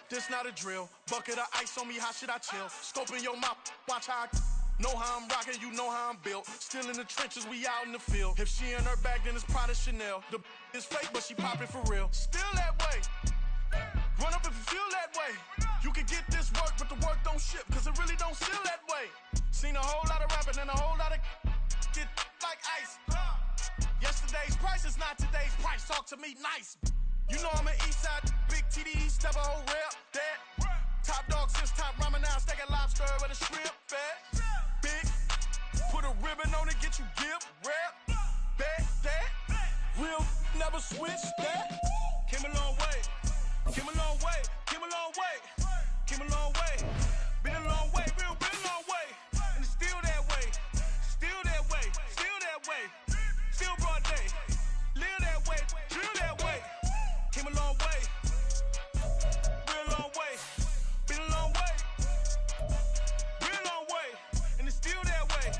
This not a drill. Bucket of ice on me, how should I chill? Scoping your mouth, watch how I know how I'm rocking, you know how I'm built. Still in the trenches, we out in the field. If she in her bag, then it's Prada Chanel. The is fake, but she poppin' for real. Still that way. Run up if you feel that way. You can get this work, but the work don't ship, cause it really don't feel that way. Seen a whole lot of rapping and a whole lot of get like ice. Yesterday's price is not today's price. Talk to me nice. You know I'm an east side, big TDE, step a whole rep, that. Top dog since top ramen, now steak a lobster with a shrimp, fat. Big, put a ribbon on it, get you give, rep, bet, that. Real, never switch, that. Came a long way, came a long way, came a long way, came a long way. Been a long way, been a long way. And it's still that way, still that way, still that way. Still broad day, live that way, drill that way. Came a long way, real long way, been a long way, real long way, and it's still that way,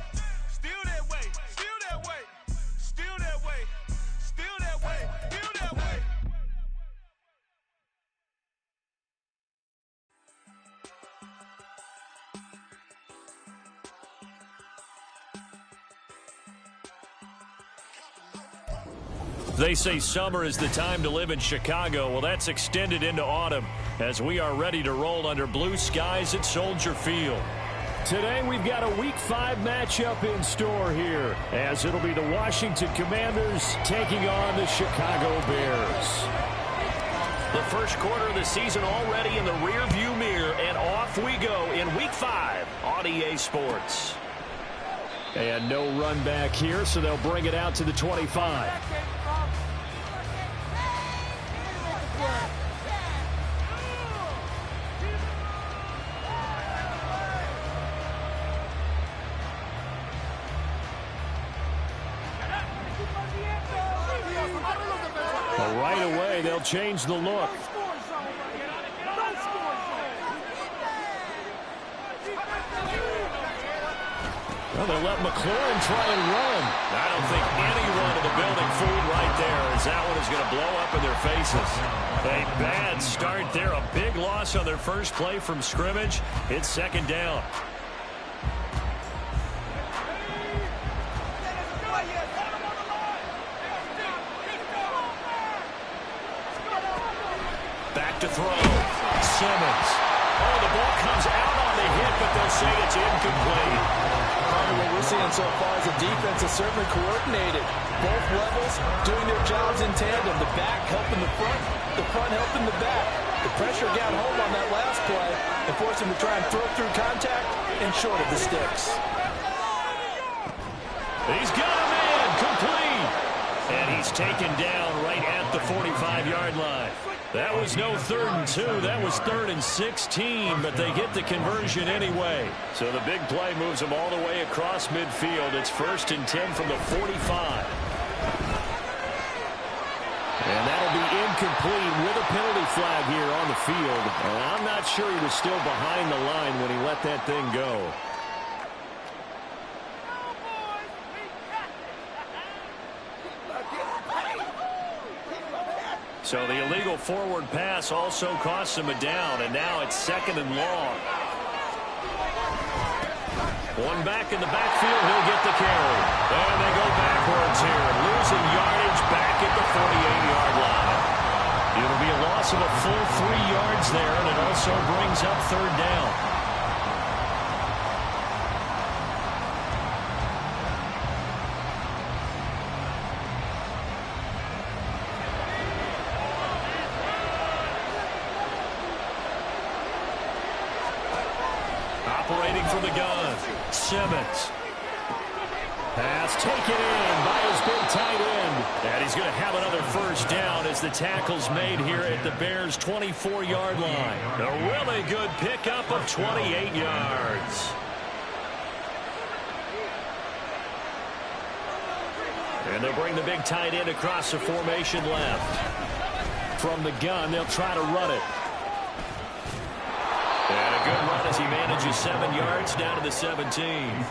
still that way, still that way, still that way, still that way, still that way. They say summer is the time to live in Chicago. Well, that's extended into autumn as we are ready to roll under blue skies at Soldier Field. Today we've got a Week 5 matchup in store here, as it'll be the Washington Commanders taking on the Chicago Bears. The first quarter of the season already in the rearview mirror, and off we go in Week 5 on EA Sports. And no run back here, so they'll bring it out to the 25. Right away, they'll change the look. Well, they'll let McLaurin try and run. I don't think anyone in the building fooled right there, as that one is going to blow up in their faces. A bad start there. A big loss on their first play from scrimmage. It's second down. Back to throw. Simmons. Oh, the ball comes out on the hit, but they'll say it's incomplete. What we're seeing so far is the defense is certainly coordinated. Both levels doing their jobs in tandem. The back helping the front helping the back. The pressure got home on that last play and forced him to try and throw through contact and short of the sticks. He's got a man, complete. And he's taken down right at the 45-yard line. That was no 3rd and 2. That was 3rd and 16, but they get the conversion anyway. So the big play moves them all the way across midfield. It's 1st and 10 from the 45. And that'll be incomplete with a penalty flag here on the field. And I'm not sure he was still behind the line when he let that thing go. So the illegal forward pass also costs him a down, and now it's 2nd and long. One back in the backfield, he'll get the carry. And they go backwards here, losing yardage back at the 48-yard line. It'll be a loss of a full 3 yards there, and it also brings up 3rd down. Operating from the gun, Simmons. Pass taken in by his big tight end. And he's going to have another 1st down as the tackle's made here at the Bears' 24-yard line. A really good pickup of 28 yards. And they'll bring the big tight end across the formation left. From the gun, they'll try to run it. And a good run as he manages 7 yards down to the 17.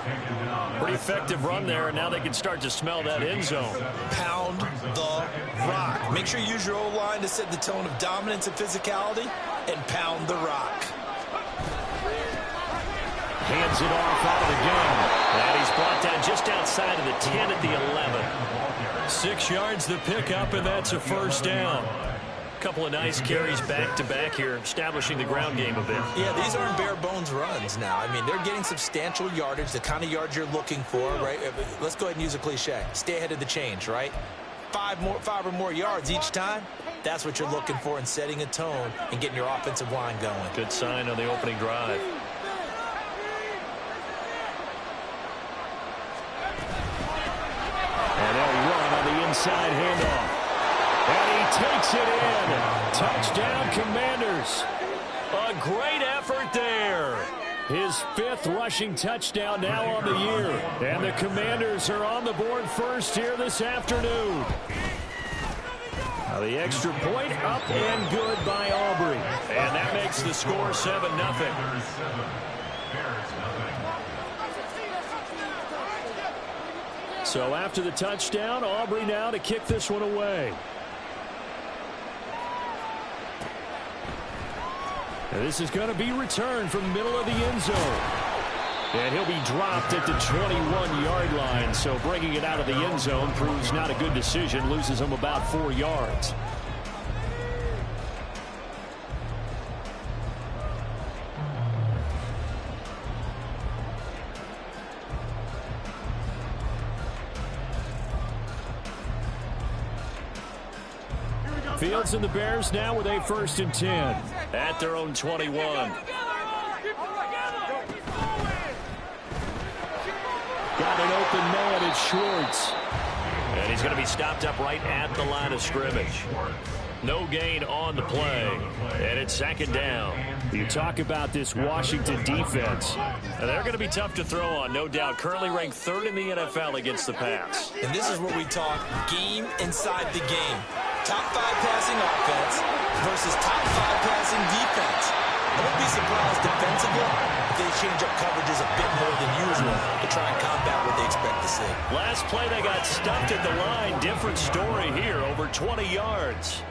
Pretty effective run there, and now they can start to smell that end zone. Pound the rock. Make sure you use your O-line to set the tone of dominance and physicality. and pound the rock. Hands it off out of the gun. And he's brought down just outside of the 10 at the 11. 6 yards the pickup, and that's a first down. Couple of nice carries back-to-back here, establishing the ground game a bit. Yeah, these aren't bare-bones runs now. I mean, they're getting substantial yardage, the kind of yards you're looking for, right? Let's go ahead and use a cliche. Stay ahead of the change, right? 5 or more yards each time. That's what you're looking for in setting a tone and getting your offensive line going. Good sign on the opening drive. And they'll run on the inside handoff. And he takes it in. Touchdown, Commanders. A great effort there. His 5th rushing touchdown now on the year. And the Commanders are on the board first here this afternoon. Now the extra point up and good by Aubrey. And that makes the score 7-0. So after the touchdown, Aubrey now to kick this one away. And this is going to be returned from the middle of the end zone. And he'll be dropped at the 21-yard line. So bringing it out of the end zone proves not a good decision. Loses him about 4 yards. Fields and the Bears now with a 1st and 10 at their own 21. Got an open man, it's Schwartz. And he's going to be stopped up right at the line of scrimmage. No gain on the play, and it's 2nd down. You talk about this Washington defense. And they're going to be tough to throw on, no doubt. Currently ranked 3rd in the NFL against the pass. And this is what we talk game inside the game. Top 5 passing offense versus top 5 passing defense. I won't be surprised defensively if they change up coverages a bit more than usual to try and combat what they expect to see. Last play, they got stuffed at the line. Different story here, over 20 yards.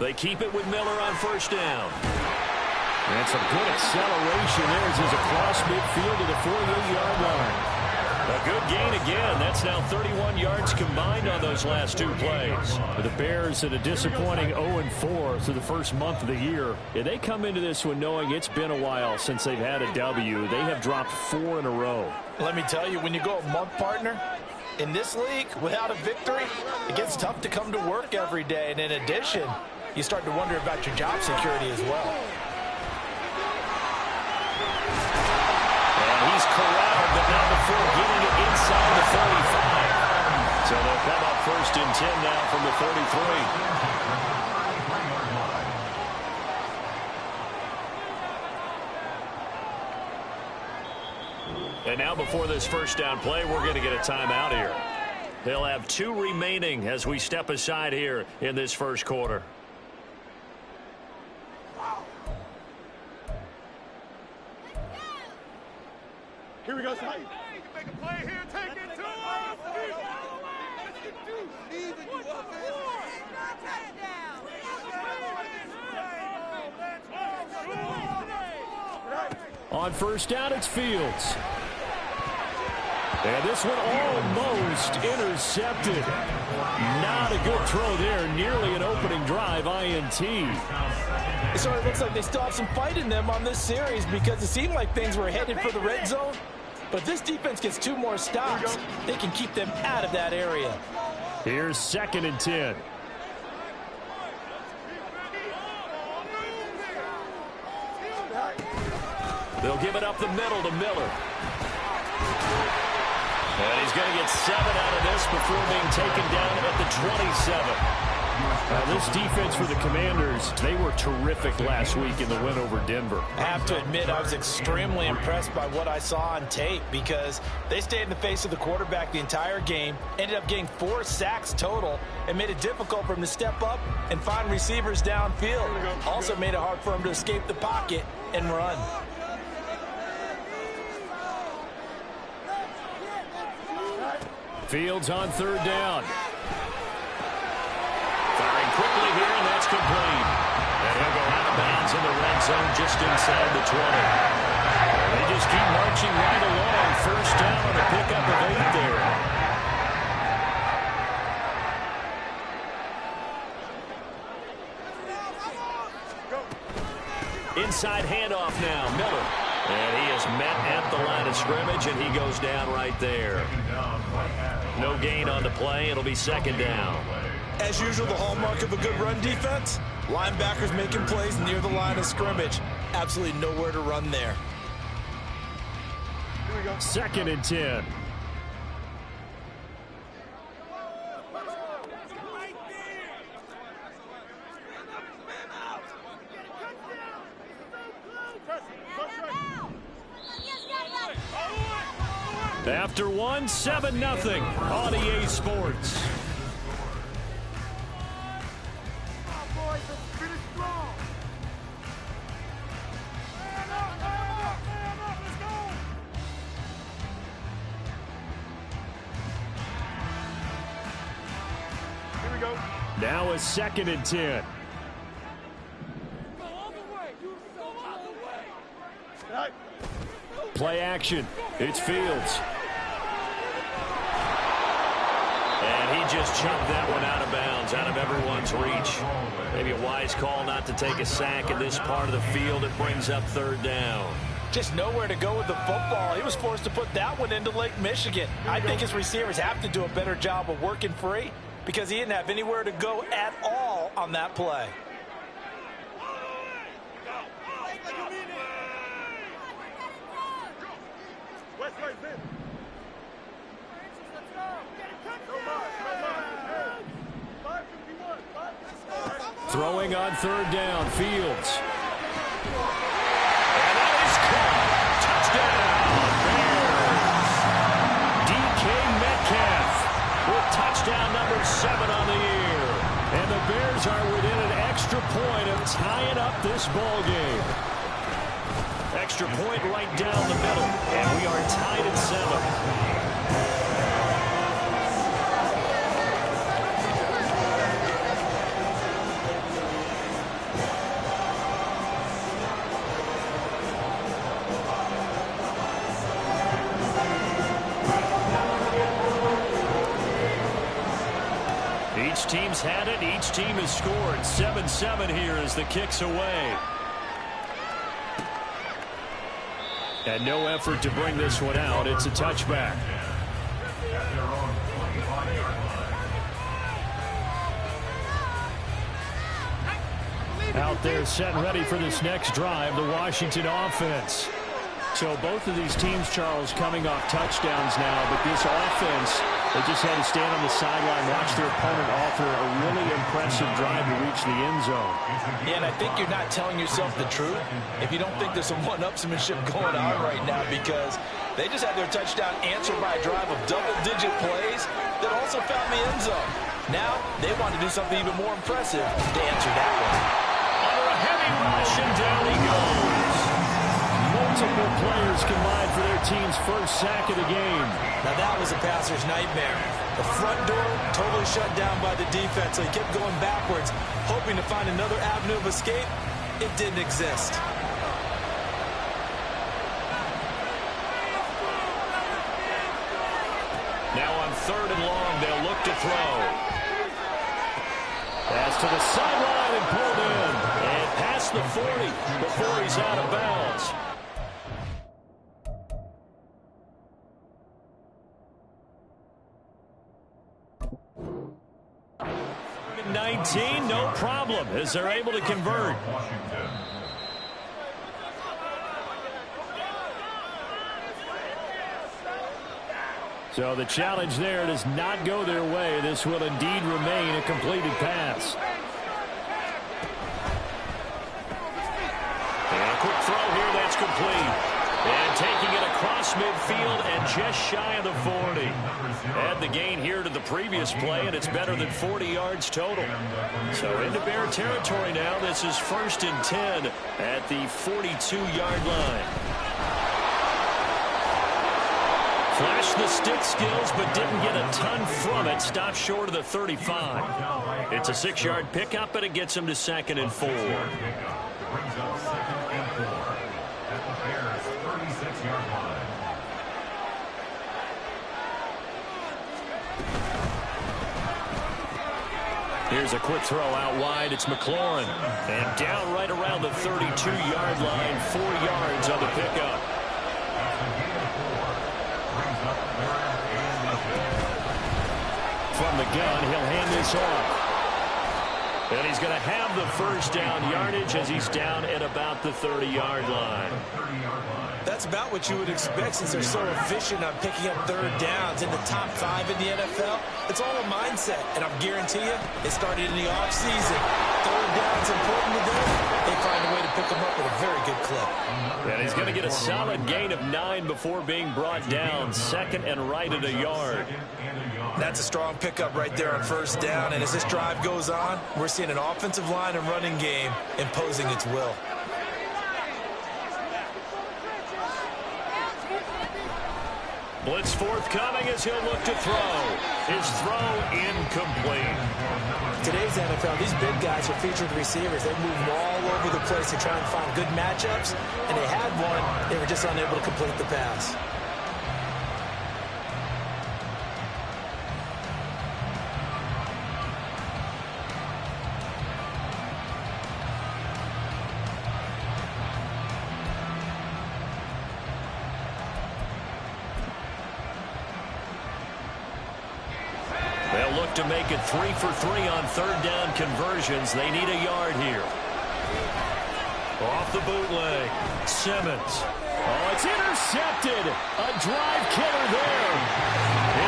They keep it with Miller on 1st down. And some good acceleration there as he's across midfield to the 48-yard line. A good gain again. That's now 31 yards combined on those last 2 plays. The Bears at a disappointing 0-4 through the first month of the year. And they come into this one knowing it's been a while since they've had a W. They have dropped 4 in a row. Let me tell you, when you go a month, partner, in this league, without a victory, it gets tough to come to work every day. And in addition, you start to wonder about your job security as well. And he's corralled, but not before getting it inside the 45. So they'll come up 1st and 10 now from the 33. And now before this 1st down play, we're going to get a timeout here. They'll have 2 remaining as we step aside here in this 1st quarter. Here we go, son. You can make a play here, take it to him. On 1st down, it's Fields. And this one almost intercepted. Not a good throw there. Nearly an opening drive, INT. It sort of looks like they still have some fight in them on this series because it seemed like things were headed for the red zone. But if this defense gets 2 more stops, they can keep them out of that area. Here's 2nd and 10. They'll give it up the middle to Miller. And he's going to get 7 out of this before being taken down at the 27. This defense for the Commanders, they were terrific last week in the win over Denver. I have to admit, I was extremely impressed by what I saw on tape because they stayed in the face of the quarterback the entire game, ended up getting 4 sacks total, and made it difficult for him to step up and find receivers downfield. Also made it hard for him to escape the pocket and run. Fields on 3rd down. Firing quickly here, and that's complete. And he'll go out of bounds in the red zone just inside the 20. They just keep marching right along. 1st down on a pickup of 8 there. Inside handoff now, Miller. And he is met at the line of scrimmage, and he goes down right there. No gain on the play. It'll be 2nd down. As usual, the hallmark of a good run defense, linebackers making plays near the line of scrimmage. Absolutely nowhere to run there. 2nd and 10. After 1, 7-0 on EA Sports. Now a 2nd and 10. Play action. It's Fields. And he just chucked that one out of bounds, out of everyone's reach. Maybe a wise call not to take a sack in this part of the field. It brings up 3rd down. Just nowhere to go with the football. He was forced to put that one into Lake Michigan. I think his receivers have to do a better job of working free because he didn't have anywhere to go at all on that play. Throwing on 3rd down, Fields. And that is caught. Touchdown, Bears. DK Metcalf with touchdown number 7 on the year. And the Bears are within an extra point of tying up this ball game. Extra point right down the middle, and we are tied at 7. Each team's had it. Each team has scored. 7-7 here as the kick's away. And no effort to bring this one out. It's a touchback. Out there set and ready for this next drive, the Washington offense. So both of these teams, Charles, coming off touchdowns now, but this offense, they just had to stand on the sideline, watch their opponent offer a really impressive drive to reach the end zone. Yeah, and I think you're not telling yourself the truth if you don't think there's some one-upsmanship going on right now, because they just had their touchdown answered by a drive of double-digit plays that also found the end zone. Now they want to do something even more impressive to answer that one. Under a heavy rush, and down he goes. Multiple players combined for their team's first sack of the game. Now that was a passer's nightmare. The front door totally shut down by the defense, so he kept going backwards, hoping to find another avenue of escape. It didn't exist. Now on 3rd and long, they'll look to throw. Pass to the sideline and pulled in. And past the 40 before he's out of bounds. 19, no problem, as they're able to convert. So the challenge there does not go their way. This will indeed remain a completed pass. And a quick throw here, that's complete. And taking it across midfield and just shy of the 40. Add the gain here to the previous play, and it's better than 40 yards total. So into Bear territory now. This is 1st and 10 at the 42-yard line. Flashed the stick skills, but didn't get a ton from it. Stopped short of the 35. It's a 6-yard pickup, and it gets him to 2nd and 4. Here's a quick throw out wide. It's McLaurin. And down right around the 32-yard line. 4 yards on the pickup. From the gun, he'll hand this off. And he's going to have the first down yardage as he's down at about the 30-yard line. That's about what you would expect since they're so efficient on picking up 3rd downs in the top 5 in the NFL. It's all a mindset, and I guarantee you, it started in the offseason. 3rd down's important to them. They find a way to pick them up with a very good clip. And he's going to get a solid gain of 9 before being brought down. 2nd and right at a yard. That's a strong pickup right there on 1st down, and as this drive goes on, we're seeing an offensive line and running game imposing its will. Blitz forthcoming as he'll look to throw. His throw incomplete. Today's NFL, these big guys are featured receivers. They move all over the place to try and find good matchups, and they had one. They were just unable to complete the pass. To make it 3 for 3 on 3rd down conversions. They need a yard here. Off the bootleg. Simmons. Oh, it's intercepted. A drive killer there.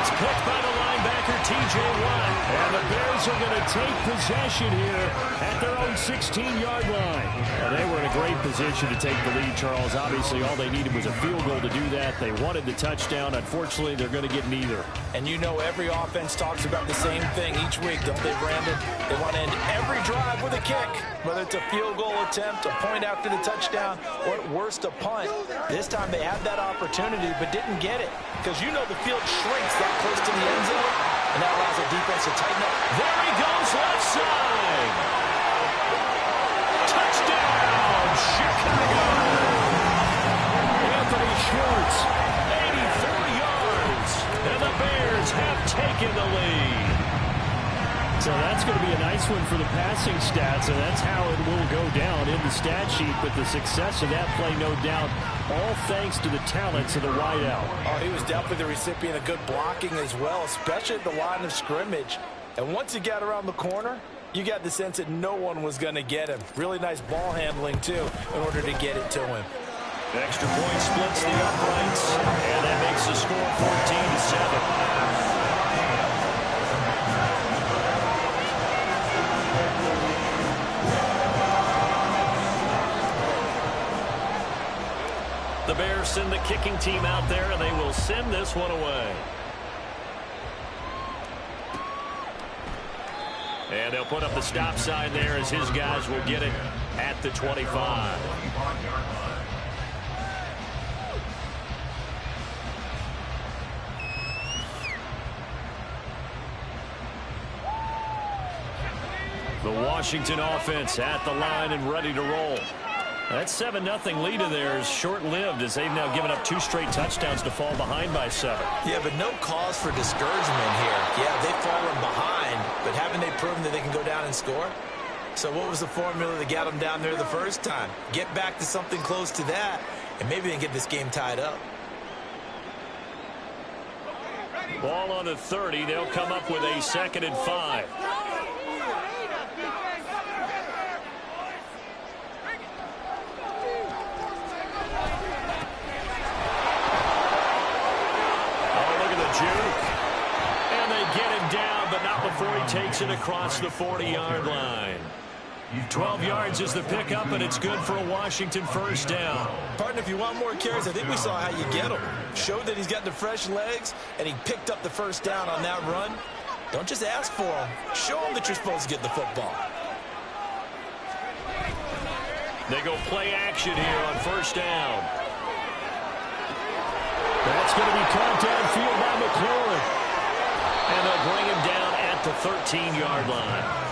It's picked by the linebacker, T.J. Watt. And the Bears are going to take possession here at their own 16-yard line. Well, they were in a great position to take the lead, Charles. Obviously, all they needed was a field goal to do that. They wanted the touchdown. Unfortunately, they're going to get neither. And you know every offense talks about the same thing each week, don't they, Brandon? They want to end every drive with a kick, whether it's a field goal attempt, a point after the touchdown, or at worst, a punt. This time they had that opportunity but didn't get it because you know the field shrinks that close to the end zone, and that allows the defense to tighten up. There he goes, left side. Touchdown, Chicago. Anthony Schwartz, 84 yards, and the Bears have taken the lead. So that's going to be a nice one for the passing stats, and that's how it will go down in the stat sheet. But the success of that play, no doubt, all thanks to the talents of the wideout. Oh, he was definitely the recipient of good blocking as well, especially at the line of scrimmage. And once he got around the corner, you got the sense that no one was going to get him. Really nice ball handling, too, in order to get it to him. Extra point splits the uprights, and that makes the score 14-7. The Bears send the kicking team out there, and they will send this one away. And they'll put up the stop sign there as his guys will get it at the 25. The Washington offense at the line and ready to roll. That 7-0 lead of theirs short-lived as they've now given up 2 straight touchdowns to fall behind by 7. Yeah, but no cause for discouragement here. Yeah, they've fallen behind, but haven't they proven that they can go down and score? So what was the formula that got them down there the first time? Get back to something close to that, and maybe they can get this game tied up. Ball on the 30. They'll come up with a 2nd and 5. Juke. takes it across the 40-yard line. 12 yards is the pickup, and it's good for a Washington first down. Partner, if you want more carries, I think we saw how you get him. Showed that he's got the fresh legs, and he picked up the first down on that run. Don't just ask for him. Show him that you're supposed to get the football. They go play action here on first down. That's going to be caught downfield by McLaurin. And they'll bring him down at the 13-yard line.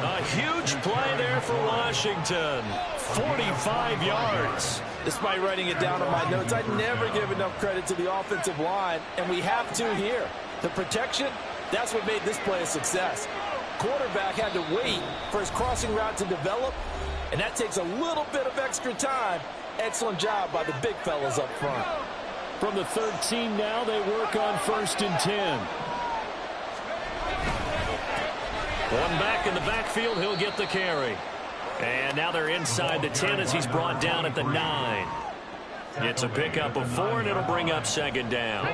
A huge play there for Washington. 45 yards. Despite writing it down on my notes, I never give enough credit to the offensive line, and we have to here. The protection, that's what made this play a success. Quarterback had to wait for his crossing route to develop, and that takes a little bit of extra time. Excellent job by the big fellas up front. From the 13 now, they work on 1st and 10. One back in the backfield, he'll get the carry. And now they're inside the 10 as he's brought down at the 9. It's a pickup of 4, and it'll bring up 2nd down.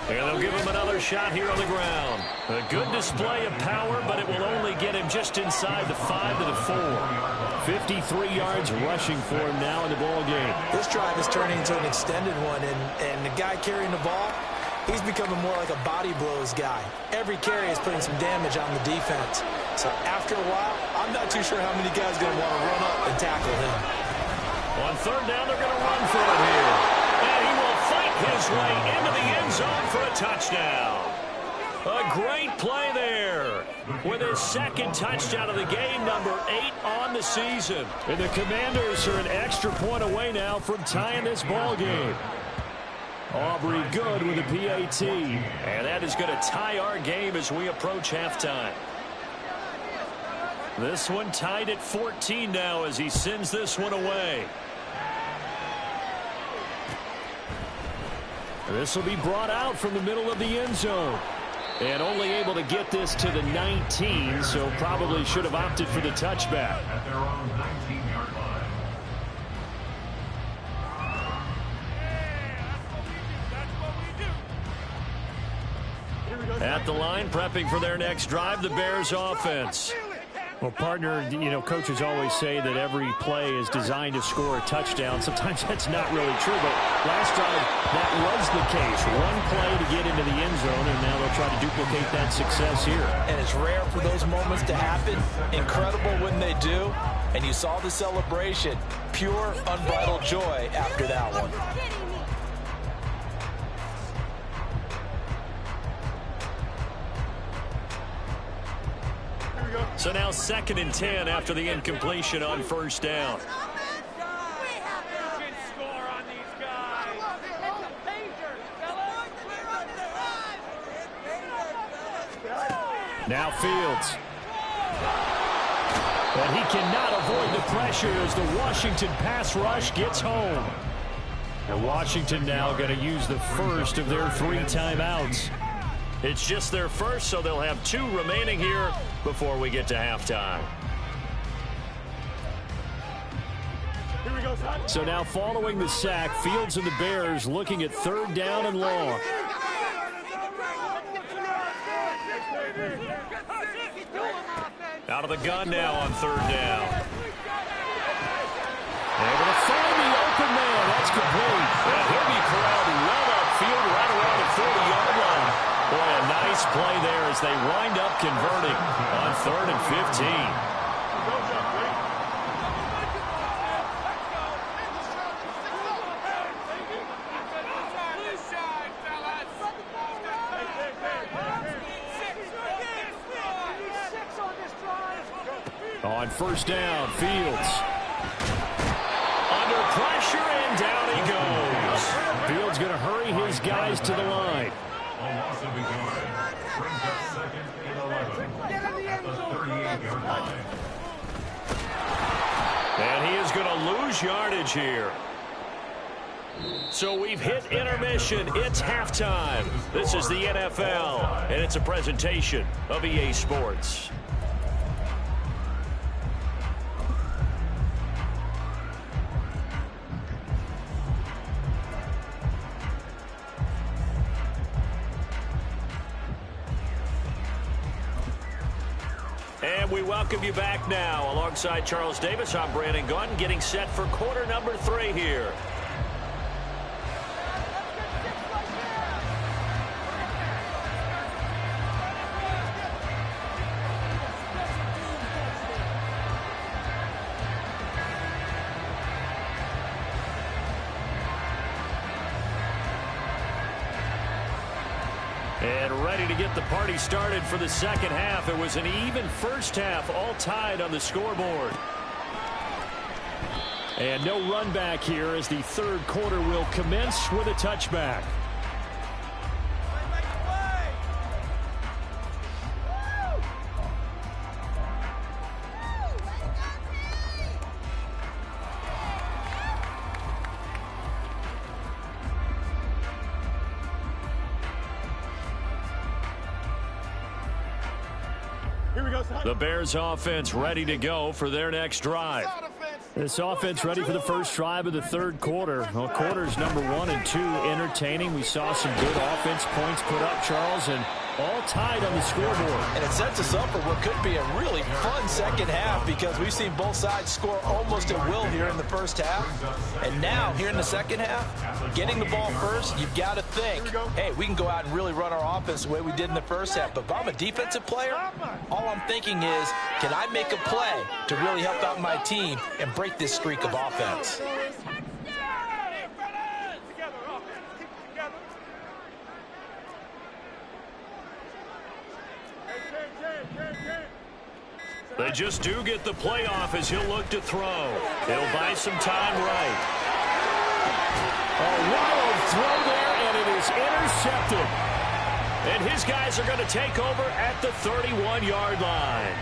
And they'll give him another shot here on the ground. A good display of power, but it will only get him just inside the 5 to the 4. 53 yards rushing for him now in the ball game. This drive is turning into an extended one, and the guy carrying the ball, he's becoming more like a body blows guy. Every carry is putting some damage on the defense. So after a while, I'm not too sure how many guys are going to want to run up and tackle him. On 3rd down, they're going to run for it here. And he will fight his way into the end zone for a touchdown. A great play there with his 2nd touchdown of the game, number 8 on the season. And the Commanders are an extra point away now from tying this ball game. Aubrey good with a PAT. And that is going to tie our game as we approach halftime. This one tied at 14 now as he sends this one away. This will be brought out from the middle of the end zone. And only able to get this to the 19, so probably should have opted for the touchback. At their own 19-yard line. At the line, prepping for their next drive, the Bears offense. Well, partner, you know, coaches always say that every play is designed to score a touchdown. Sometimes that's not really true, but last drive, that was the case. One play to get into the end zone, and now they'll try to duplicate that success here. And it's rare for those moments to happen. Incredible when they do. And you saw the celebration. Pure, unbridled joy after that one. So now 2nd and 10 after the incompletion on 1st down. Now Fields. But he cannot avoid the pressure as the Washington pass rush gets home. And Washington now going to use the first of their 3 timeouts. It's just their first, so they'll have 2 remaining here before we get to halftime. So now following the sack, Fields and the Bears looking at 3rd down and long. Out of the gun now on 3rd down. They're going to find the open man. That's complete. And he'll be corralled well upfield right around the 40-yard line. Boy, a nice play there as they wind up converting on 3rd and 15. On 1st down, Fields. Under pressure, and down he goes. Fields going to hurry his guys to the line. A loss of a yard. Brings up 2nd and 11 at the 38-yard line. And he is going to lose yardage here. So we've hit intermission. It's halftime. This is the NFL, and it's a presentation of EA Sports. And we welcome you back now. Alongside Charles Davis, I'm Brandon Gunn, getting set for quarter number 3 here. And ready to get the party started for the second half. It was an even first half, all tied on the scoreboard. And no run back here as the third quarter will commence with a touchback. The Bears offense ready to go for their next drive. This offense ready for the first drive of the third quarter. Well, quarters number 1 and 2 entertaining. We saw some good offense points put up, Charles, and all tied on the scoreboard. And it sets us up for what could be a really fun second half because we've seen both sides score almost at will here in the first half. And now, here in the second half, getting the ball first, you've got to think, hey, we can go out and really run our offense the way we did in the first half. But if I'm a defensive player, all I'm thinking is, can I make a play to really help out my team and break this streak of offense? They just do get the play off as he'll look to throw. He'll buy some time right. A wild throw there, and it is intercepted. And his guys are going to take over at the 31-yard line.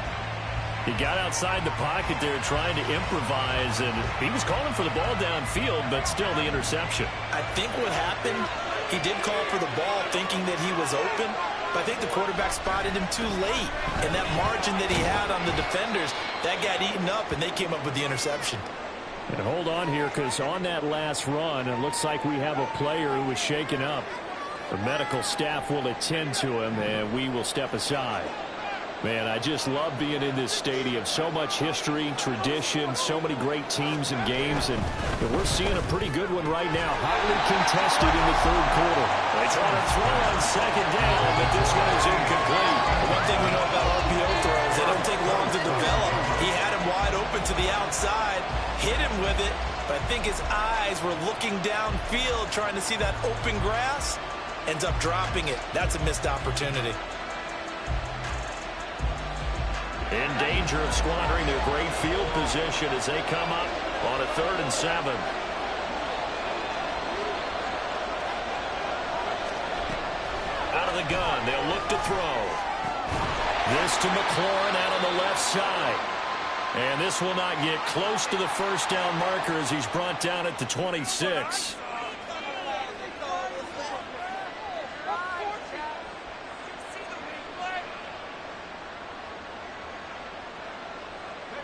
He got outside the pocket there trying to improvise, and he was calling for the ball downfield, but still the interception. I think what happened, he did call for the ball thinking that he was open, but I think the quarterback spotted him too late. And that margin that he had on the defenders, that got eaten up, and they came up with the interception. And hold on here, because on that last run, it looks like we have a player who was shaken up. The medical staff will attend to him, and we will step aside. Man, I just love being in this stadium. So much history, tradition, so many great teams and games, and we're seeing a pretty good one right now. Hotly contested in the third quarter. They try to throw on second down, but this one is incomplete. One thing we know about RPO throws, they don't take long to develop. He had him wide open to the outside, hit him with it, but I think his eyes were looking downfield, trying to see that open grass. Ends up dropping it. That's a missed opportunity. In danger of squandering their great field position as they come up on a 3rd and 7. Out of the gun, they'll look to throw. This to McLaurin out on the left side. And this will not get close to the first down marker as he's brought down at the 26.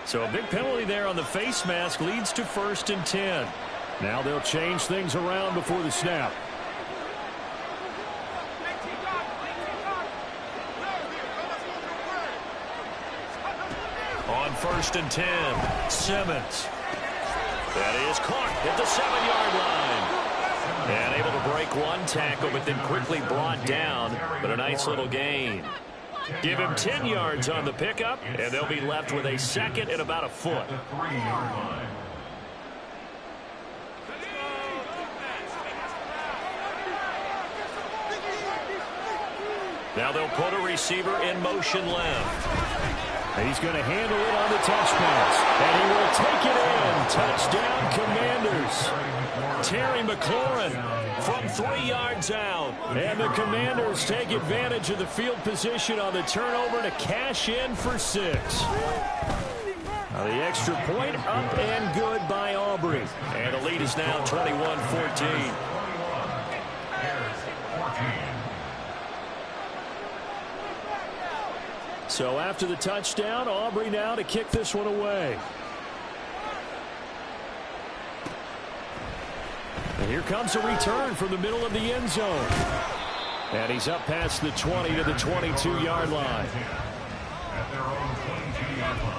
So a big penalty there on the face mask leads to 1st and 10. Now they'll change things around before the snap. On 1st and 10, Simmons. That is caught at the 7-yard line. And able to break one tackle, but then quickly brought down. But a nice little gain. Give him 10 yards on the pickup, and they'll be left with a 2nd and about a foot. Now they'll put a receiver in motion left. He's going to handle it on the touch pass, and he will take it in. Touchdown, Commanders. Terry McLaurin from 3 yards out. And the Commanders take advantage of the field position on the turnover to cash in for 6. Now the extra point up and good by Aubrey. And the lead is now 21-14. So after the touchdown, Aubrey now to kick this one away. And here comes a return from the middle of the end zone. And he's up past the 20 to the 22-yard line. at their own 22-yard line.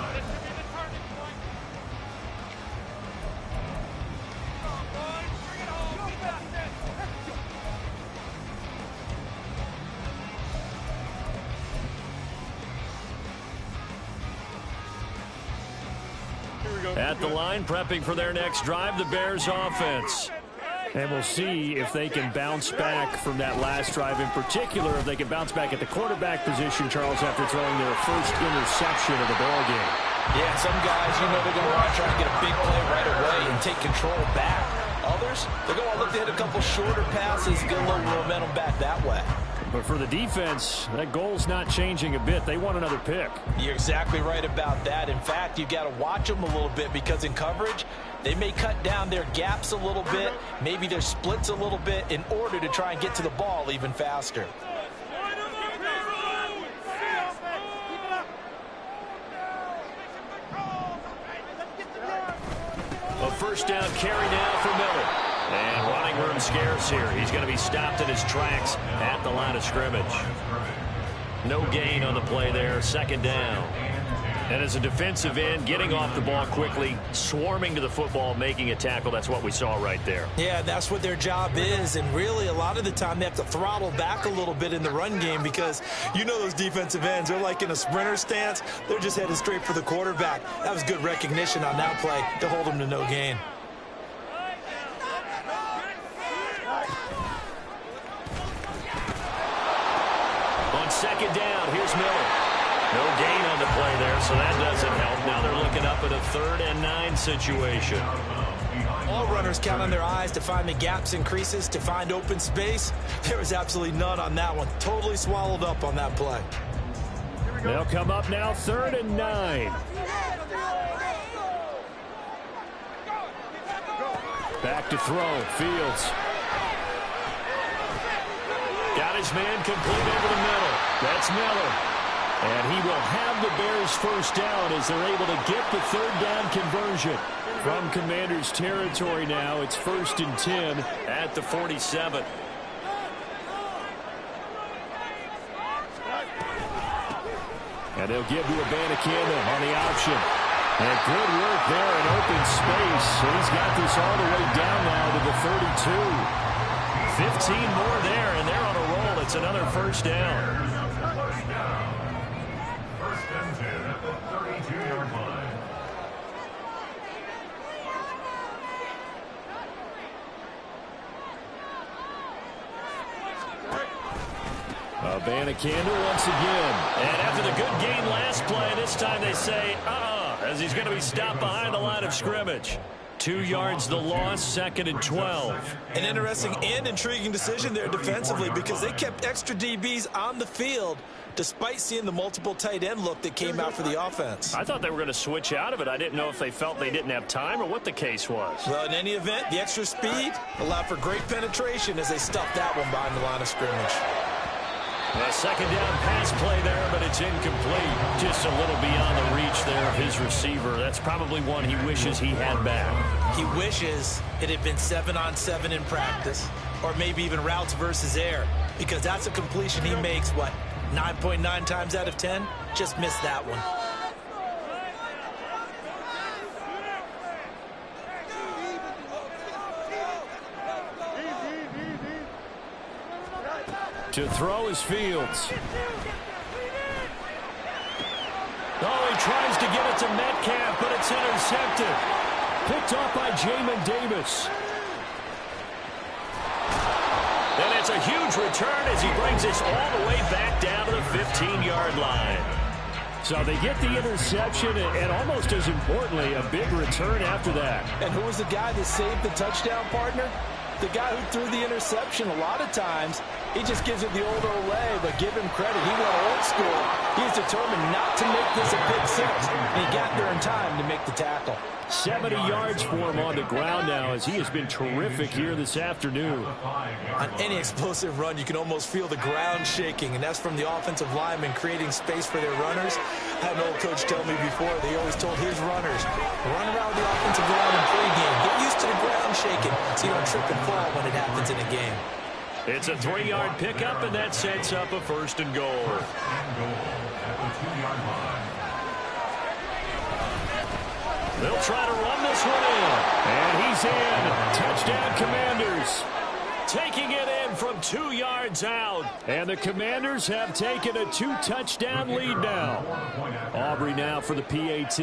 At the line, prepping for their next drive, the Bears offense. And we'll see if they can bounce back from that last drive in particular, if they can bounce back at the quarterback position, Charles, after throwing their first interception of the ballgame. Yeah, some guys, you know, they're going to want to try and get a big play right away and take control back. Others, they're going to look to hit a couple shorter passes, get a little momentum back that way. But for the defense, that goal's not changing a bit. They want another pick. You're exactly right about that. In fact, you've got to watch them a little bit because in coverage, they may cut down their gaps a little bit, maybe their splits a little bit in order to try and get to the ball even faster. A first down carry now for Miller. And running room scarce here. He's going to be stopped in his tracks at the line of scrimmage. No gain on the play there. Second down. And as a defensive end, getting off the ball quickly, swarming to the football, making a tackle. That's what we saw right there. Yeah, that's what their job is. And really, a lot of the time, they have to throttle back a little bit in the run game because you know those defensive ends, they're like in a sprinter stance. They're just headed straight for the quarterback. That was good recognition on that play to hold them to no gain. On second down, here's Miller. No gain on the play there, so that doesn't help. Now they're looking up at a 3rd and 9 situation. All runners count on their eyes to find the gaps and creases, to find open space. There was absolutely none on that one. Totally swallowed up on that play. They'll come up now, 3rd and 9. Back to throw, Fields. Got his man complete over the middle. That's Miller. And he will have the Bears first down as they're able to get the 3rd down conversion. From Commander's territory now, it's 1st and 10 at the 47. And they'll give to Abanikanda on the option. And good work there in open space. So he's got this all the way down now to the 32. 15 more there, and they're on a roll. It's another first down. First and 10 at the 32-yard line. Abanikanda once again. And after the good game last play, this time they say, as he's going to be stopped behind the line of scrimmage. 2 yards the loss, 2nd and 12. An interesting and intriguing decision there defensively because they kept extra DBs on the field despite seeing the multiple tight end look that came out for the offense. I thought they were going to switch out of it. I didn't know if they felt they didn't have time or what the case was. Well, in any event, the extra speed allowed for great penetration as they stuffed that one behind the line of scrimmage. A second down pass play there, but it's incomplete. Just a little beyond the reach there of his receiver. That's probably one he wishes he had back. He wishes it had been 7-on-7 in practice, or maybe even routes versus air, because that's a completion he makes, 9.9 times out of 10? Just missed that one. To throw is Fields. Oh, he tries to get it to Metcalf, but it's intercepted. Picked off by Jamin Davis. And it's a huge return as he brings us all the way back down to the 15-yard line. So they get the interception and almost as importantly, a big return after that. And who was the guy that saved the touchdown, partner? The guy who threw the interception. A lot of times, he just gives it the old Olay, but give him credit. He went old school. He's determined not to make this a pick six, and he got there in time to make the tackle. 70 yards for him on the ground now as he has been terrific here this afternoon. On any explosive run, you can almost feel the ground shaking, and that's from the offensive linemen creating space for their runners. I had an old coach tell me before, they always told his runners, run around the offensive line in pregame. Get used to the ground shaking so you don't trip and fall when it happens in a game. It's a 3-yard pickup, and that sets up a 1st and goal. 32-yard line. They'll try to run this one in. And he's in. Touchdown, Commanders. Taking it in from 2 yards out. And the Commanders have taken a 2-touchdown lead now. Aubrey now for the PAT.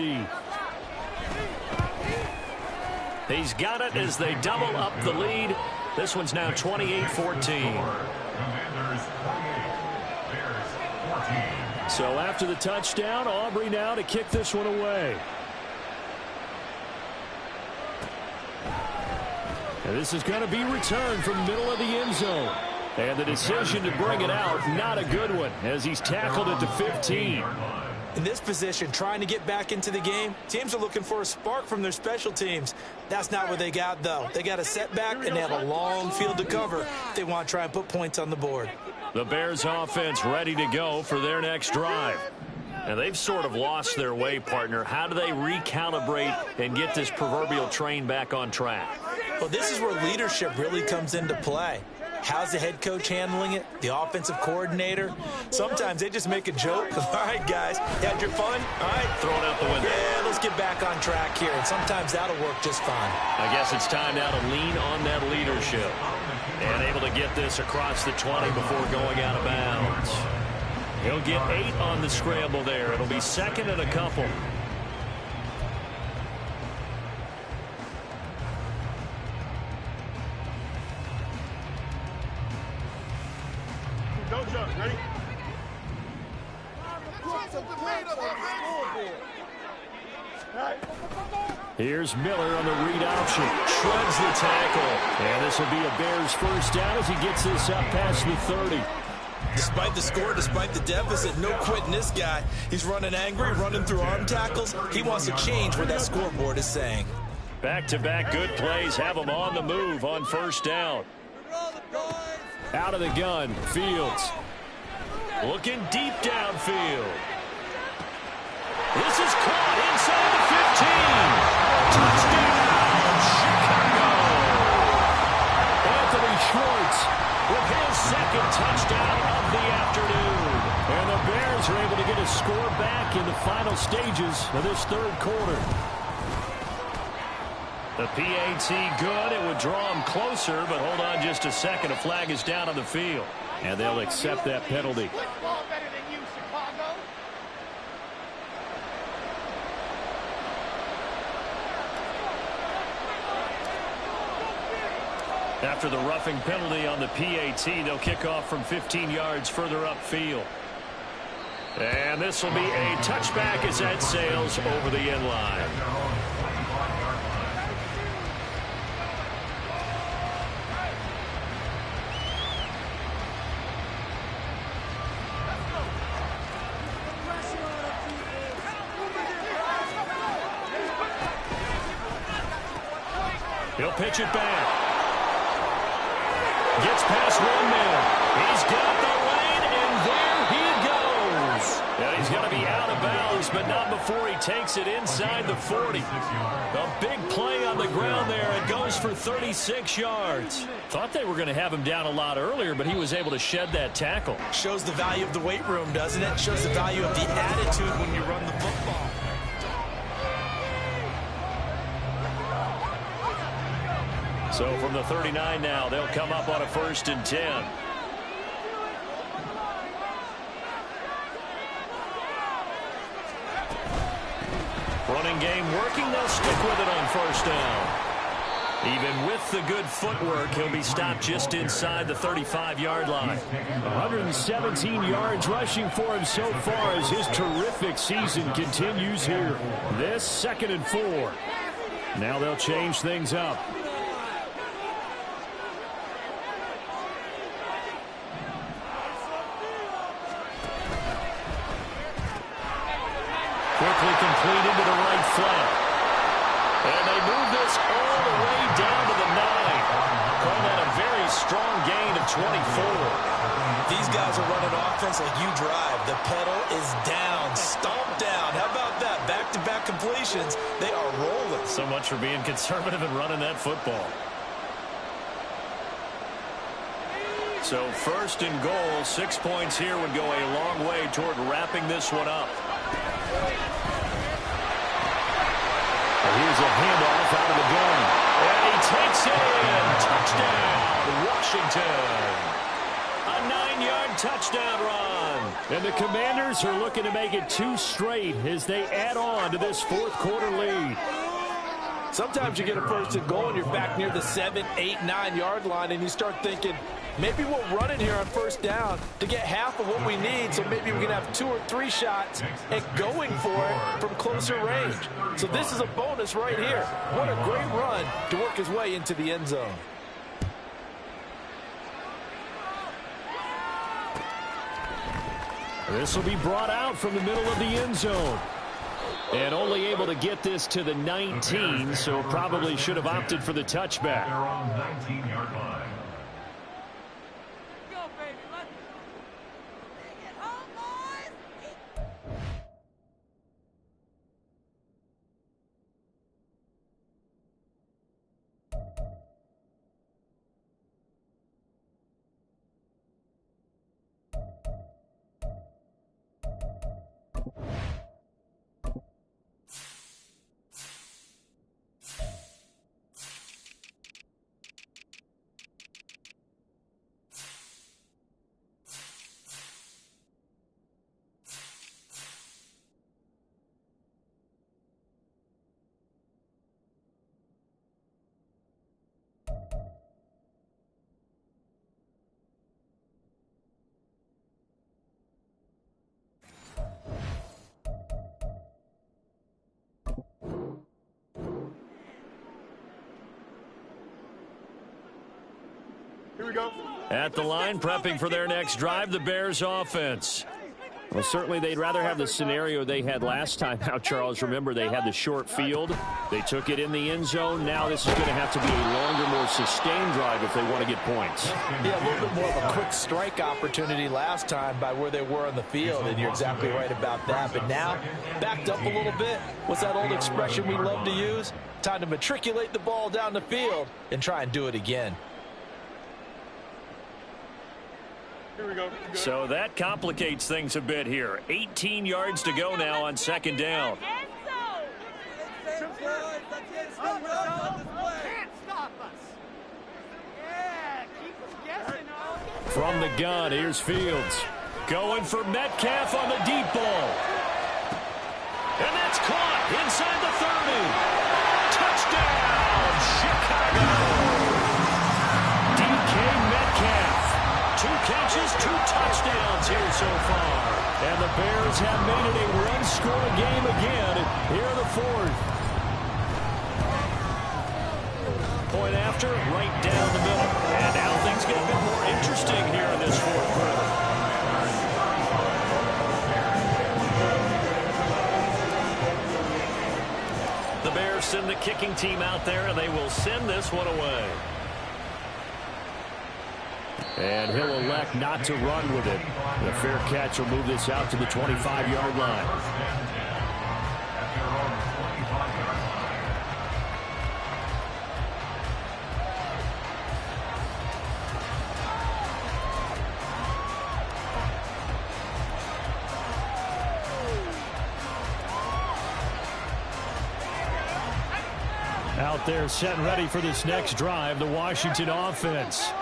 He's got it as they double up the lead. This one's now 28-14. Commanders 48, Bears 14. So after the touchdown, Aubrey now to kick this one away. And this is going to be returned from the middle of the end zone. And the decision to bring it out, not a good one, as he's tackled at the 15. In this position, trying to get back into the game, teams are looking for a spark from their special teams. That's not what they got, though. They got a setback, and they have a long field to cover if they want to try and put points on the board. The Bears offense ready to go for their next drive. And they've sort of lost their way, partner. How do they recalibrate and get this proverbial train back on track? Well, this is where leadership really comes into play. How's the head coach handling it? The offensive coordinator? Sometimes they just make a joke. All right, guys, you had your fun? All right. Throw it out the window. Yeah, let's get back on track here. And sometimes that'll work just fine. I guess it's time now to lean on that leadership. And able to get this across the 20 before going out of bounds. He'll get 8 on the scramble there. It'll be second and a couple. Go, Chuck. Ready? Here's Miller on the read option. Shreds the tackle. And this will be a Bears first down as he gets this up past the 30. Despite the score, despite the deficit, no quitting this guy. He's running angry, running through arm tackles. He wants to change what that scoreboard is saying. Back-to-back good plays have him on the move on first down. Out of the gun, Fields. Looking deep downfield. This is caught inside the 15. Touchdown, Chicago. Anthony Schwartz with his second touchdown of the afternoon. And the Bears are able to get a score back in the final stages of this third quarter. The PAT good. It would draw him closer, but hold on just a second. A flag is down on the field. And they'll accept that penalty. After the roughing penalty on the PAT, they'll kick off from 15 yards further upfield. And this will be a touchback as that sails over the end line. He'll pitch it back. Gets past one man. He's got the lane, and there he goes. Yeah, he's going to be out of bounds, but not before he takes it inside the 40. A big play on the ground there. It goes for 36 yards. Thought they were going to have him down a lot earlier, but he was able to shed that tackle. Shows the value of the weight room, doesn't it? Shows the value of the attitude when you run the football. So from the 39 now, they'll come up on a 1st and 10. Running game working. They'll stick with it on first down. Even with the good footwork, he'll be stopped just inside the 35-yard line. 117 yards rushing for him so far as his terrific season continues here. This 2nd and 4. Now they'll change things up. Quickly completed to the right flank. And they move this all the way down to the 9. Call that a very strong gain of 24. These guys are running offense like you drive. The pedal is down, stomped down. How about that? Back-to-back completions. They are rolling. So much for being conservative and running that football. So first and goal, 6 points here would go a long way toward wrapping this one up. And here's a handoff out of the gun. And he takes it. Touchdown, Washington. A 9-yard touchdown run. And the Commanders are looking to make it 2 straight as they add on to this fourth quarter lead. Sometimes you get a first and goal and you're back near the 7, 8, 9-yard line and you start thinking, maybe we'll run it here on first down to get half of what we need, so maybe we can have 2 or 3 shots at going for it from closer range. So this is a bonus right here. What a great run to work his way into the end zone. This will be brought out from the middle of the end zone. And only able to get this to the 19, so probably should have opted for the touchback. They're on 19-yard line. Go, baby. Let's bring it home, boys. At the line, prepping for their next drive, the Bears offense. Well, certainly they'd rather have the scenario they had last time out, Charles. Remember, they had the short field. They took it in the end zone. Now this is going to have to be a longer, more sustained drive if they want to get points. Yeah, a little bit more of a quick strike opportunity last time by where they were on the field, and you're exactly right about that. But now, backed up a little bit. What's that old expression we love to use? Time to matriculate the ball down the field and try and do it again. So that complicates things a bit here. 18 yards to go now on second down. From the gun, here's Fields. Going for Metcalf on the deep ball. And that's caught inside the 30. Touchdown, Chicago. DK Metcalf. 2 catches, 2 touchdowns here so far. And the Bears have made it a run-scoring game again here in the fourth. Point after, right down the middle. And now things get a bit more interesting here in this fourth quarter. The Bears send the kicking team out there, and they will send this one away. And he'll elect not to run with it. The fair catch will move this out to the 25-yard line. Out there set and ready for this next drive, the Washington offense.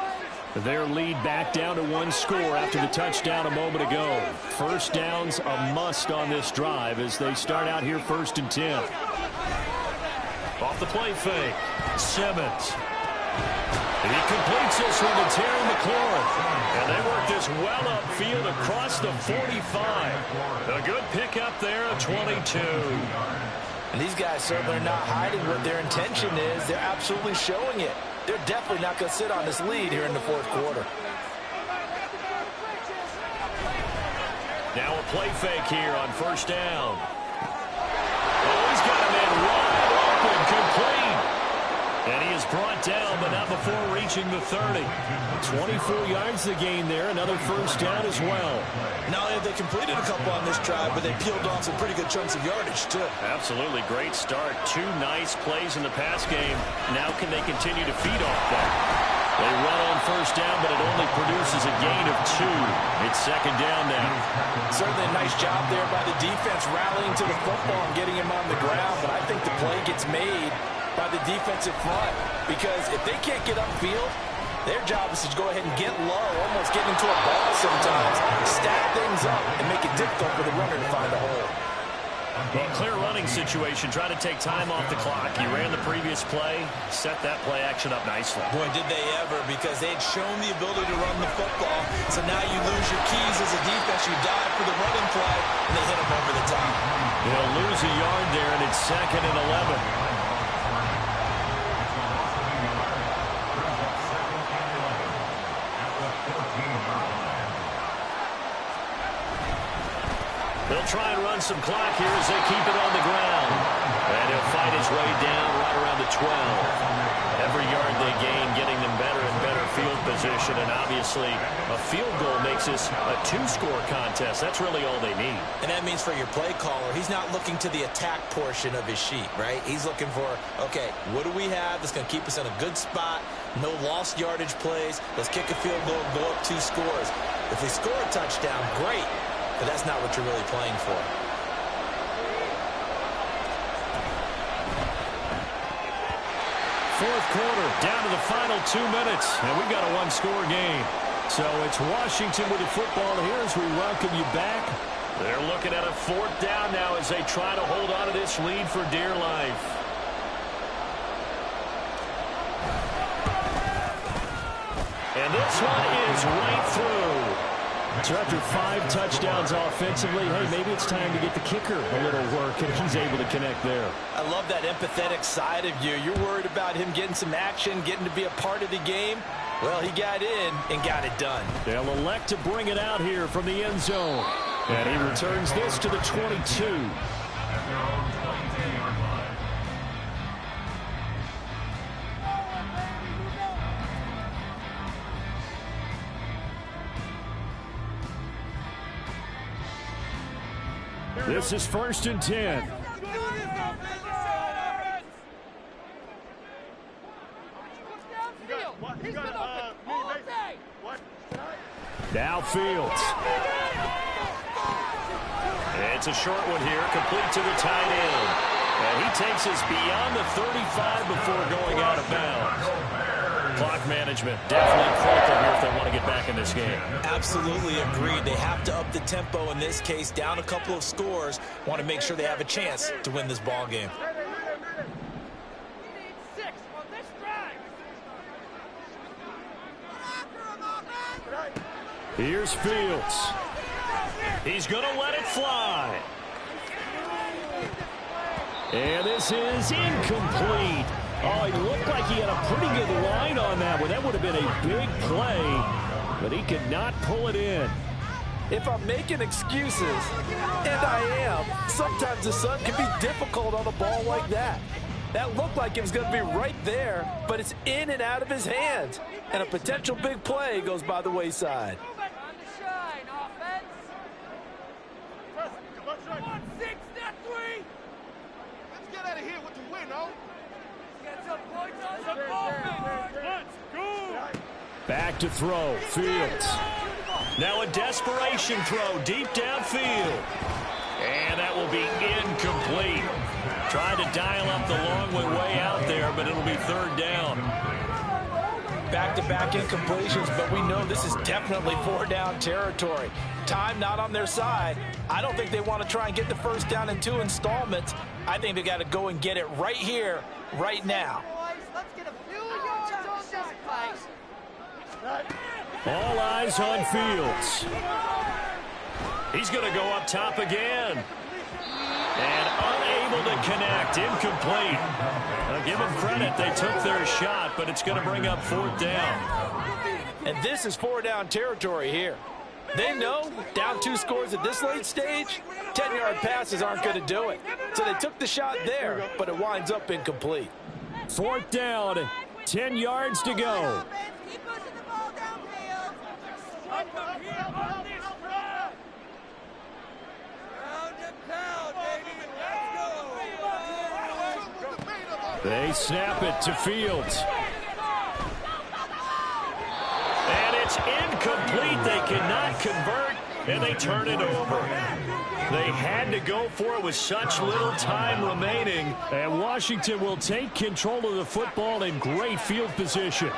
Their lead back down to 1 score after the touchdown a moment ago. First down's a must on this drive as they start out here 1st and 10. Off the play fake, Simmons. He completes this one to Terry McLaurin. And they work this well upfield across the 45. A good pickup there of 22. And these guys certainly are not hiding what their intention is. They're absolutely showing it. They're definitely not going to sit on this lead here in the fourth quarter. Now a play fake here on first down. Oh, he's got a man wide open, complete. And he is brought down, but not before reaching the 30. 24 yards to gain there. Another first down as well. Not only have they completed a couple on this drive, but they peeled off some pretty good chunks of yardage, too. Absolutely. Great start. 2 nice plays in the pass game. Now can they continue to feed off that? They run on first down, but it only produces a gain of 2. It's second down now. Certainly a nice job there by the defense rallying to the football and getting him on the ground, but I think the play gets made by the defensive front because if they can't get upfield, their job is to go ahead and get low, almost get into a ball sometimes, stack things up, and make it difficult for the runner to find a hole. Well, clear running situation. Try to take time off the clock. You ran the previous play, set that play action up nicely. Boy, did they ever, because they had shown the ability to run the football. So now you lose your keys as a defense. You dive for the running play, and they hit them over the top. They'll lose a yard there, and it's 2nd and 11. They'll try and run some clock here as they keep it on the ground. And he'll fight his way down right around the 12. Every yard they gain, getting them better and better field position. And obviously, a field goal makes this a 2-score contest. That's really all they need. And that means for your play caller, he's not looking to the attack portion of his sheet, right? He's looking for, okay, what do we have that's going to keep us in a good spot? No lost yardage plays. Let's kick a field goal and go up 2 scores. If we score a touchdown, great. But that's not what you're really playing for. Fourth quarter, down to the final 2 minutes, and we've got a 1-score game. So it's Washington with the football here as we welcome you back. They're looking at a 4th down now as they try to hold on to this lead for dear life. And this one is right through. So after 5 touchdowns offensively, hey, maybe it's time to get the kicker a little work, and he's able to connect there. I love that empathetic side of you. You're worried about him getting some action, getting to be a part of the game. Well, he got in and got it done. They'll elect to bring it out here from the end zone. And he returns this to the 22. This is 1st and 10. Now Fields. It's a short one here, complete to the tight end. And he takes us beyond the 35 before going out of bounds. Clock management definitely critical here if they want to get back in this game. Absolutely agreed. They have to up the tempo in this case, down a couple of scores. Want to make sure they have a chance to win this ball game. Here's Fields. He's going to let it fly. And this is incomplete. Oh, he looked like he had a pretty good line on that one. That would have been a big play, but he could not pull it in. If I'm making excuses, and I am, sometimes the sun can be difficult on a ball like that. That looked like it was going to be right there, but it's in and out of his hands. And a potential big play goes by the wayside. Back to throw, Fields. Now a desperation throw deep downfield. And that will be incomplete. Trying to dial up the long way out there, but it'll be 3rd down. Back-to-back incompletions, but we know this is definitely 4-down territory. Time not on their side. I don't think they want to try and get the 1st down in 2 installments. I think they got to go and get it right here, right now. Let's get a few yards on this place. All eyes on Fields. He's going to go up top again. And unable to connect. Incomplete. Now give them credit. They took their shot, but it's going to bring up 4th down. And this is 4-down territory here. They know down 2 scores at this late stage, 10-yard passes aren't going to do it. So they took the shot there, but it winds up incomplete. 4th down, 10 yards to go. Keep pushing the ball downfield. Round and pound, baby. Let's go. They snap it to Fields. It's incomplete. They cannot convert, and they turn it over. They had to go for it with such little time remaining, and Washington will take control of the football in great field position.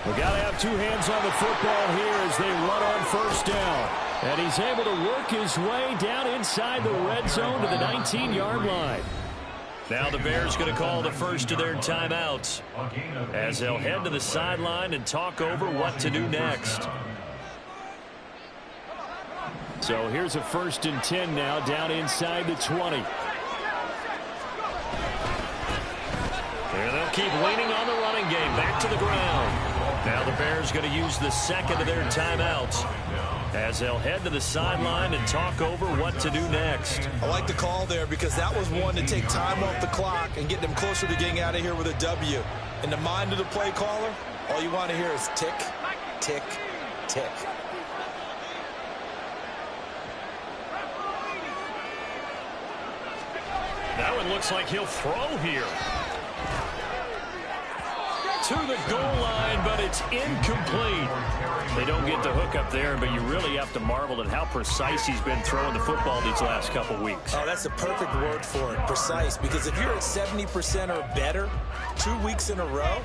We've got to have two hands on the football here as they run on first down. And he's able to work his way down inside the red zone to the 19-yard line. Now the Bears going to call the first of their timeouts as they'll head to the sideline and talk over what to do next. So here's a 1st and 10 now down inside the 20. And they'll keep leaning on the running game. Back to the ground. Now the Bears going to use the second of their timeouts as they'll head to the sideline and talk over what to do next. I like the call there because that was one to take time off the clock and get them closer to getting out of here with a W. In the mind of the play caller, all you want to hear is tick, tick, tick. That one looks like he'll throw here. To the goal line, but it's incomplete. They don't get the hook up there, but you really have to marvel at how precise he's been throwing the football these last couple weeks. Oh, that's the perfect word for it, precise, because if you're at 70% or better 2 weeks in a row,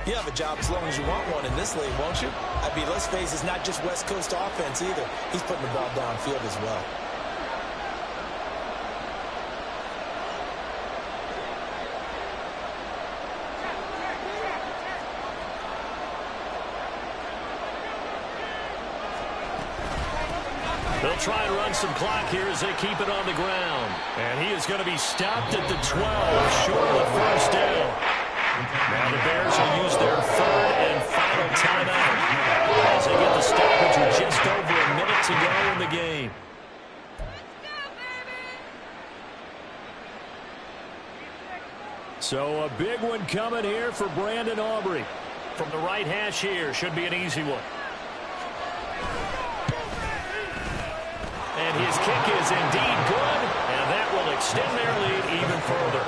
you have a job as long as you want one in this league, won't you? I mean, let's face it, it's not just West Coast offense either. He's putting the ball downfield as well. They'll try and run some clock here as they keep it on the ground. And he is going to be stopped at the 12, short of the first down. Now the Bears will use their third and final timeout as they get the stoppage with just over a minute to go in the game. So a big one coming here for Brandon Aubrey. From the right hash here, should be an easy one. And his kick is indeed good, and that will extend their lead even further.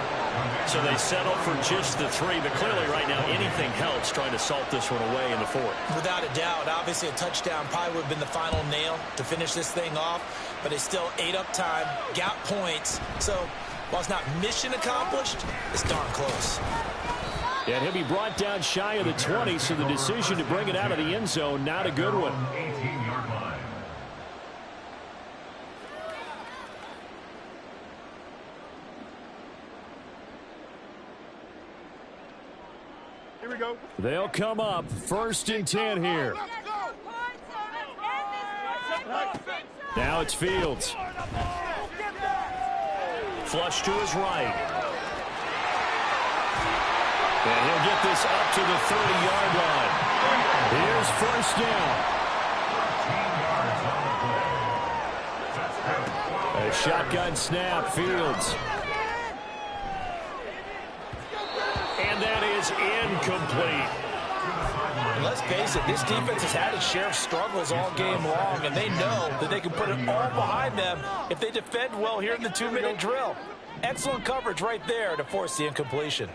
So they settle for just the 3, but clearly right now anything helps trying to salt this one away in the 4th. Without a doubt, obviously a touchdown probably would have been the final nail to finish this thing off, but they still ate up time, got points. So while it's not mission accomplished, it's darn close. And he'll be brought down shy of the 20, so the decision to bring it out of the end zone, not a good one. 18-yard line. Here we go. They'll come up 1st and 10 here. Now it's Fields. Flush to his right. And he'll get this up to the 30-yard line. Here's first down. A shotgun snap, Fields. And that is incomplete. And let's face it, this defense has had its share of struggles all game long, and they know that they can put it all behind them if they defend well here in the 2-minute drill. Excellent coverage right there to force the incompletion.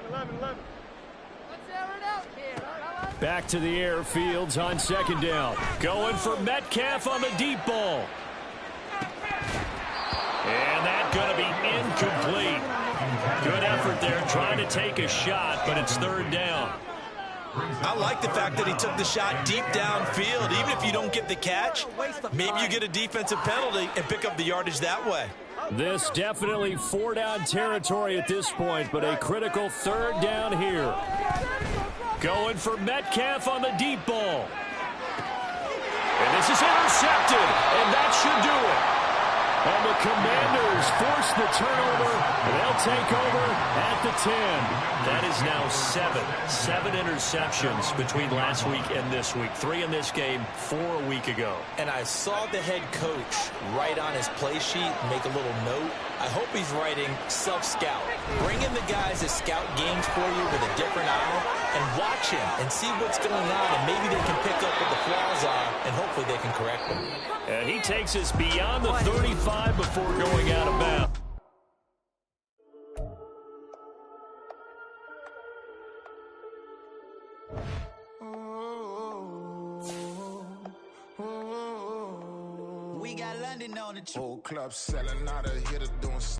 11. Back to the air, Fields on 2nd down. Going for Metcalf on the deep ball. And that's going to be incomplete. Good effort there, trying to take a shot, but it's 3rd down. I like the fact that he took the shot deep downfield. Even if you don't get the catch, maybe you get a defensive penalty and pick up the yardage that way. This definitely 4-down territory at this point, but a critical 3rd down here. Going for Metcalf on the deep ball. And this is intercepted, and that should do it. And the Commanders force the turnover. They'll take over at the 10. That is now 7 interceptions between last week and this week. 3 in this game, 4 a week ago. And I saw the head coach write on his play sheet, make a little note. I hope he's writing self-scout. Bring in the guys that scout games for you with a different eye and watch him and see what's going on, and maybe they can pick up what the flaws are, and hopefully they can correct them. And he takes us beyond the 35 before going out of bounds. standing on the truth. Whole club selling out of here to doing